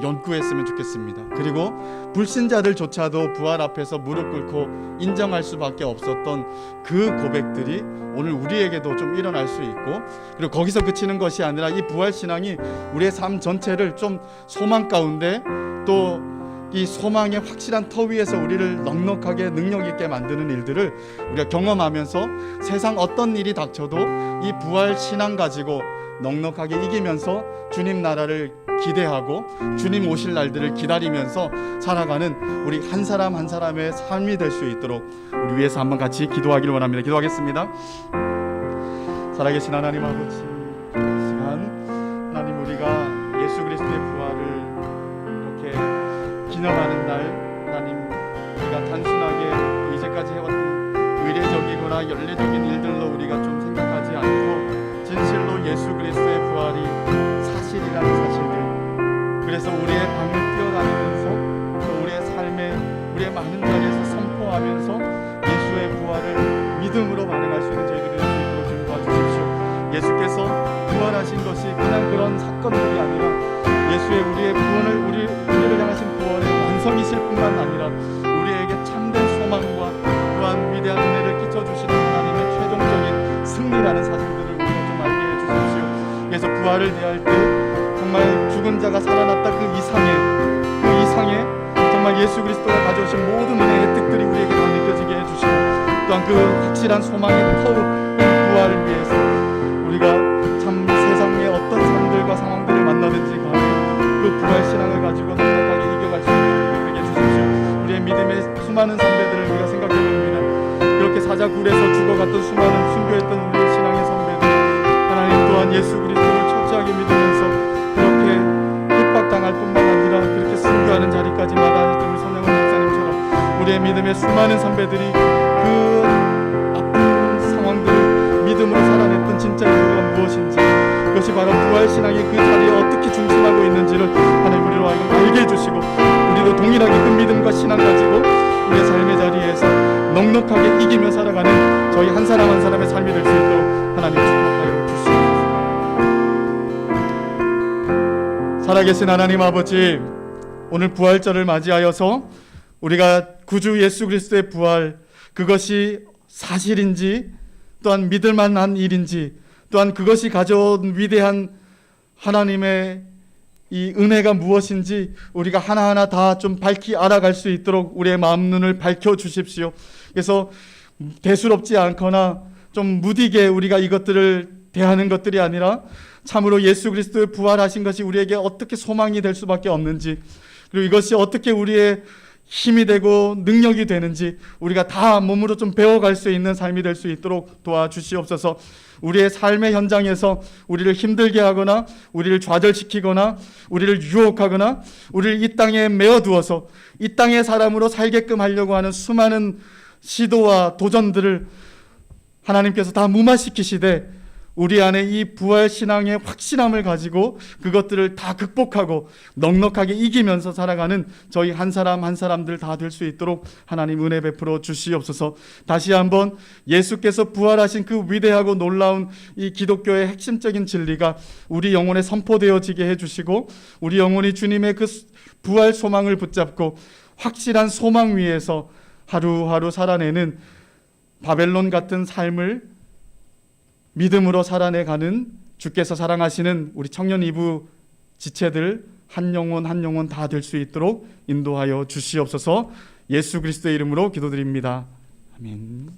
연구했으면 좋겠습니다. 그리고 불신자들조차도 부활 앞에서 무릎 꿇고 인정할 수밖에 없었던 그 고백들이 오늘 우리에게도 좀 일어날 수 있고, 그리고 거기서 그치는 것이 아니라 이 부활 신앙이 우리의 삶 전체를 좀 소망 가운데, 또 이 소망의 확실한 터 위에서 우리를 넉넉하게 능력 있게 만드는 일들을 우리가 경험하면서 세상 어떤 일이 닥쳐도 이 부활 신앙 가지고 넉넉하게 이기면서 주님 나라를 기대하고 주님 오실 날들을 기다리면서 살아가는 우리 한 사람 한 사람의 삶이 될 수 있도록 우리 위해서 한번 같이 기도하기를 원합니다. 기도하겠습니다. 살아계신 하나님 아버지, 이 시간 하나님 우리가 예수 그리스도의 부활을 이렇게 기념하는 날, 하나님 우리가 단순하게 이제까지 해왔던 의례적이거나 연례적인 일들로 우리가 좀 생각하지 않고 진실로 예수 그리스도의 부활이 사실이라는 사실들, 그래서 우리의 방을 뛰어다니면서 또 우리의 삶에 우리의 많은 자리에서 선포하면서 예수의 부활을 믿음으로 반응할 수 있는 저희들이 될 수 있도록 좀 도와주십시오. 예수께서 부활하신 것이 그냥 그런 사건들이 아니라 예수의 우리의 구원을 우리를 향하신 구원의 완성이실 뿐만 아니라 우리에게 참된 소망과 또한 위대한 은혜를 끼쳐주시는 하나님의 최종적인 승리라는 사실들을 우리가 좀 알게 해주십시오. 그래서 부활을 대할 때 정말 죽은 자가 살아났다 그 이상의 정말 예수 그리스도가 가져오신 모든 은혜의 혜택들이 우리에게 다 느껴지게 해주시고, 또한 그 확실한 소망의 터우 부활을 위해서 우리가 참 세상의 어떤 삶들과 상황들을 만나든지 간에 그 부활 신앙을 가지고 넉넉하게 이겨갈 수 있게 되게 해주십시오. 우리의 믿음의 수많은 선배들을 우리가 생각해 봅니다. 그렇게 사자굴에서 죽어갔던 수많은 순교했던 우리의 신앙의 선배들, 하나님 또한 예수 그리스도를 철저하게 믿으면서 당할 뿐만 아니라 그렇게 순교하는 자리까지 마다했던 우리 손영훈 목사님처럼 우리의 믿음의 수많은 선배들이 그 아픈 상황들을 믿음으로 살아냈던 진짜 이유가 무엇인지, 그것이 바로 부활신앙이 그 자리에 어떻게 중심하고 있는지를 하나님 우리로 하여금 알게 해주시고, 우리도 동일하게 그 믿음과 신앙 가지고 우리의 삶의 자리에서 넉넉하게 이기며 살아가는 저희 한 사람 한 사람의 삶이 될 수 있도록 하나님 축복하여 주시옵소서. 살아계신 하나님 아버지, 오늘 부활절을 맞이하여서 우리가 구주 예수 그리스도의 부활, 그것이 사실인지 또한 믿을 만한 일인지, 또한 그것이 가져온 위대한 하나님의 이 은혜가 무엇인지 우리가 하나하나 다 좀 밝히 알아갈 수 있도록 우리의 마음 눈을 밝혀주십시오. 그래서 대수롭지 않거나 좀 무디게 우리가 이것들을 대하는 것들이 아니라 참으로 예수 그리스도의 부활하신 것이 우리에게 어떻게 소망이 될 수밖에 없는지, 그리고 이것이 어떻게 우리의 힘이 되고 능력이 되는지 우리가 다 몸으로 좀 배워갈 수 있는 삶이 될 수 있도록 도와주시옵소서. 우리의 삶의 현장에서 우리를 힘들게 하거나 우리를 좌절시키거나 우리를 유혹하거나 우리를 이 땅에 메어두어서 이 땅의 사람으로 살게끔 하려고 하는 수많은 시도와 도전들을 하나님께서 다 무마시키시되, 우리 안에 이 부활 신앙의 확신함을 가지고 그것들을 다 극복하고 넉넉하게 이기면서 살아가는 저희 한 사람 한 사람들 다 될 수 있도록 하나님 은혜 베풀어 주시옵소서. 다시 한번 예수께서 부활하신 그 위대하고 놀라운 이 기독교의 핵심적인 진리가 우리 영혼에 선포되어지게 해주시고, 우리 영혼이 주님의 그 부활 소망을 붙잡고 확실한 소망 위에서 하루하루 살아내는 바벨론 같은 삶을 믿음으로 살아내가는 주께서 사랑하시는 우리 청년 이부 지체들 한 영혼 한 영혼 다 될 수 있도록 인도하여 주시옵소서. 예수 그리스도의 이름으로 기도드립니다. 아멘.